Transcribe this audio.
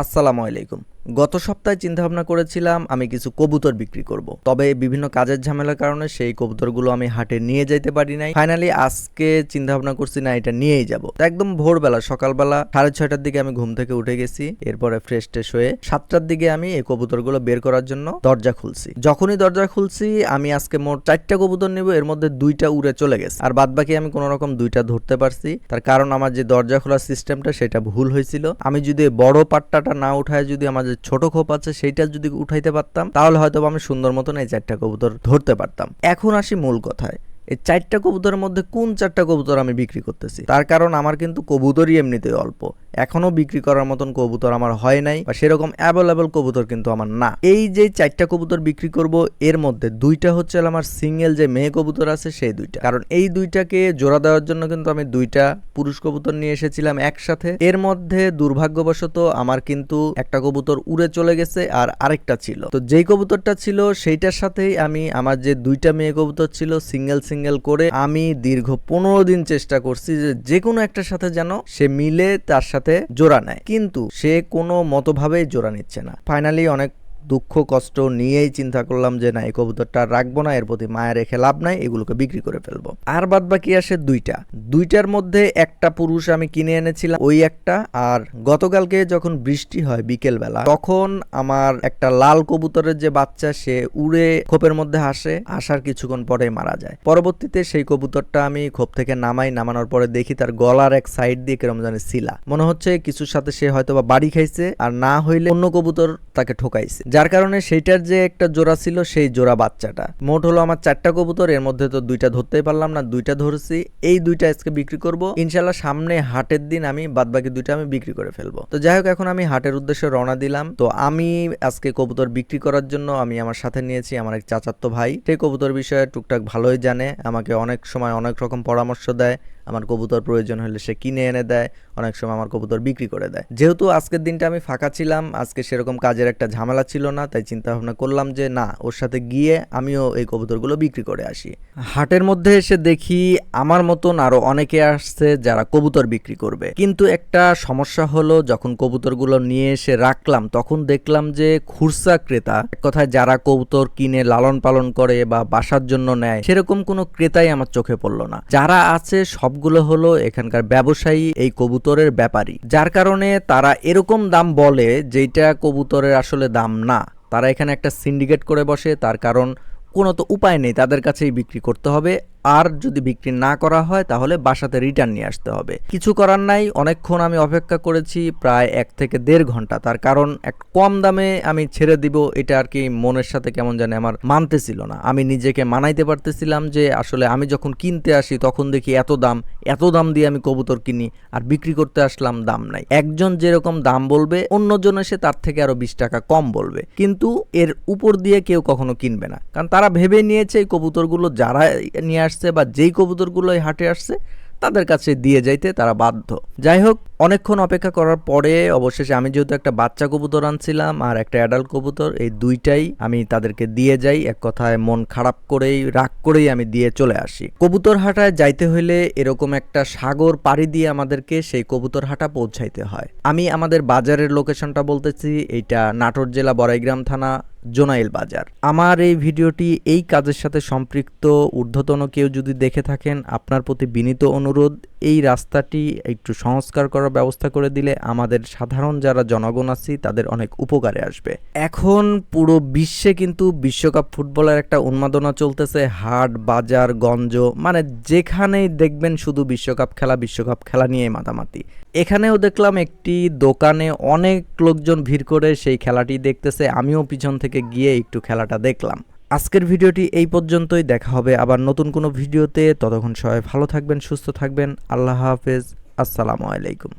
আসসালামু আলাইকুম। গত সপ্তাহে চিন্তাভাবনা করেছিলাম আমি কিছু কবুতর বিক্রি করব। তবে বিভিন্ন কাজের ঝামেলার কারণে সেই কবুতরগুলো আমি হাটে নিয়ে যাইতে পারি নাই। ফাইনালি আজকে চিন্তাভাবনা করছি না এটা নিয়েই যাব। তো একদম ভোরবেলা সকালবেলা 6:30টার দিকে আমি ঘুম থেকে উঠে গেছি। এরপরে ফ্রেশ ট্রেশ হয়ে 7টার দিকে আমি এই কবুতরগুলো বের করার জন্য দরজা খুলছি। যখনই দরজা খুলছি আমি আজকে মোট 4টা কবুতর নেব, এর মধ্যে 2টা উড়ে চলে গেছে আর বাদ বাকি আমি কোনো রকম 2টা ধরতে পারছি। তার কারণ আমার যে দরজা খোলার সিস্টেমটা সেটা ভুল হয়েছিল। আমি যদি বড় পাট্টাটা না উঠায় যদি আমার যে ছোট খোপ আছে সেইটা যদি উঠাইতে পারতাম তাহলে হয়তো আমি সুন্দর মতন এই 4টা কবুতর ধরতে পারতাম। এখন আসি মূল কথায়, এই 4টা কবুতরের মধ্যে কোন 4টা কবুতর আমি বিক্রি করতেছি। তার কারণ আমার কিন্তু কবুতরই এমনিতেই অল্প, এখনো বিক্রি করার মতন কবুতর আমার হয় নাই বা সেরকম অ্যাভেলেবল কবুতর কিন্তু আমার না। এই যে 4টা কবুতর বিক্রি করব এর মধ্যে 2টা হচ্ছে আমার সিঙ্গেল যে মেয়ে কবুতর আছে সেই 2টা, কারণ এই 2টাকে জোড়া দেওয়ার জন্য কিন্তু আমি 2টা পুরুষ কবুতর নিয়ে এসেছিলাম একসাথে। এর মধ্যে দুর্ভাগ্যবশত আমার কিন্তু একটা কবুতর উড়ে চলে গেছে আর আরেকটা ছিল। তো যেই কবুতরটা ছিল সেইটার সাথেই আমি আমার যে 2টা মেয়ে কবুতর ছিল সিঙ্গেল সিঙ্গেল করে আমি দীর্ঘ 15 দিন চেষ্টা করছি যে কোনো একটার সাথে যেন সে মিলে তার সাথে জোড়া নেয়, কিন্তু সে কোনো মতভাবেই জোড়া নিচ্ছে না। ফাইনালি অনেক দুঃখ কষ্ট নিয়েই চিন্তা করলাম যে না, এই কবুতরটা রাখবো না, এর প্রতি মায়া রেখে লাভ নাই, এগুলোকে বিক্রি করে ফেলবো। আর বাদ বাকি আসে 2টার মধ্যে একটা পুরুষ আমি কিনে এনেছিলাম ওই একটা, আর গতকালকে যখন বৃষ্টি হয় বিকেল বেলা তখন আমার একটা লাল কবুতরের যে বাচ্চা সে উড়ে খোপের মধ্যে আসার কিছুক্ষণ পরে মারা যায়। পরবর্তীতে সেই কবুতরটা আমি খোপ থেকে নামানোর পরে দেখি তার গলার এক সাইড দিয়ে কেরম জানি ছিলা, মনে হচ্ছে কিছুর সাথে সে হয়তো বা বাড়ি খাইছে আর না হইলে অন্য কবুতর তাকে ঠোকাইছে, যার কারণে সেইটার যে একটা জোড়া ছিল সেই জোড়া বাচ্চাটা। মোট হলো আমার 4টা কবুতর, এর মধ্যে তো 2টা ধরতেই পারলাম না, 2টা ধরছি। এই 2টা আজকে বিক্রি করব ইনশাল্লাহ। সামনে হাটের দিন আমি বাদ বাকি 2টা আমি বিক্রি করে ফেলবো। তো যাই হোক, এখন আমি হাটের উদ্দেশ্যে রওনা দিলাম। তো আমি আজকে কবুতর বিক্রি করার জন্য আমি আমার সাথে নিয়েছি আমার এক চাচাতো ভাই। সেই কবুতর বিষয়ে টুকটাক ভালোই জানে, আমাকে অনেক সময় অনেক রকম পরামর্শ দেয়। আমার কবুতর প্রয়োজন হলে সে কিনে এনে দেয়, অনেক সময় আমার কবুতর বিক্রি করে দেয়। যেহেতু আজকের দিনটা আমি ফাঁকা ছিলাম, আজকে সেরকম কাজের একটা ঝামেলা ছিল না, তাই চিন্তা ভাবনা করলাম যে না, ওর সাথে গিয়ে আমিও এই কবুতরগুলো বিক্রি করে আসি। হাটের মধ্যে এসে দেখি আমার মতন আরো অনেকে আসছে যারা কবুতর বিক্রি করবে, কিন্তু একটা সমস্যা হলো যখন কবুতরগুলো নিয়ে এসে রাখলাম তখন দেখলাম যে খুরসা ক্রেতা, এক কথায় যারা কবুতর কিনে লালন পালন করে বা বাসার জন্য নেয়, সেরকম কোনো ক্রেতাই আমার চোখে পড়লো না। যারা আছে সবগুলো হলো এখানকার ব্যবসায়ী, এই কবুতরের ব্যাপারী, যার কারণে তারা এরকম দাম বলে যেটা কবুতরের আসলে দাম না। তারা এখানে একটা সিন্ডিকেট করে বসে, তার কারণ কোনো তো উপায় নেই, তাদের কাছেই বিক্রি করতে হবে, আর যদি বিক্রি না করা হয় তাহলে বাসাতে রিটার্ন নিয়ে আসতে হবে। কিছু করার নাই, অনেকক্ষণ আমি অপেক্ষা করেছি, প্রায় 1 থেকে 1.5 ঘন্টা। তার কারণ এক কম দামে আমি ছেড়ে দিব এটা আর কি মনের সাথে কেমন জানি আমার মানতেছিল না। আমি নিজেকে মানাইতে পারতেছিলাম যে আসলে আমি যখন কিনতে আসি তখন দেখি এত দাম দিয়ে আমি কবুতর কিনি, আর বিক্রি করতে আসলাম দাম নাই। একজন যেরকম দাম বলবে অন্যজন এসে তার থেকে আরো 20 টাকা কম বলবে, কিন্তু এর উপর দিয়ে কেউ কখনো কিনবে না, কারণ তারা ভেবে নিয়েছে এই কবুতরগুলো যারা নিয়ে আসছে বা যেই কবুতরগুলো হাটে আসছে তাদের কাছে দিয়ে যাইতে তারা বাধ্য। যাই হোক, অনেকক্ষণ অপেক্ষা করার পরে অবশেষে আমি যেহেতু একটা বাচ্চা কবুতর আনছিলাম আর একটা অ্যাডাল্ট কবুতর, এই 2টাই আমি তাদেরকে দিয়ে যাই। এক কথায় মন খারাপ করেই রাগ করেই আমি দিয়ে চলে আসি। কবুতর হাটায় যাইতে হইলে এরকম একটা সাগর পাড়ি দিয়ে আমাদেরকে সেই কবুতর হাটা পৌঁছাইতে হয়। আমি আমাদের বাজারের লোকেশনটা বলতেছি, এইটা নাটোর জেলা বড়াইগ্রাম থানা জোনাইল বাজার। আমার এই ভিডিওটি এই কাজের সাথে সম্পৃক্ত ঊর্ধ্বতন কেউ যদি দেখে থাকেন, আপনার প্রতি বিনীত অনুরোধ, এই রাস্তাটি একটু সংস্কার করার ব্যবস্থা করে দিলে আমাদের সাধারণ যারা জনগণ আছি তাদের অনেক উপকারে আসবে। এখন পুরো বিশ্বে কিন্তু বিশ্বকাপ ফুটবলের একটা উন্মাদনা চলতেছে, হাট বাজার গঞ্জ মানে যেখানেই দেখবেন শুধু বিশ্বকাপ খেলা নিয়ে মাতামাতি। এখানেও দেখলাম একটি দোকানে অনেক লোকজন ভিড় করে সেই খেলাটি দেখতেছে, আমিও পিছন থেকে গিয়ে একটু খেলাটা দেখলাম। আজকের ভিডিওটি এই পর্যন্তই, দেখা হবে আবার নতুন কোনো ভিডিওতে। ততক্ষণ সবাই ভালো থাকবেন, সুস্থ থাকবেন। আল্লাহ হাফেজ, আসসালামু আলাইকুম।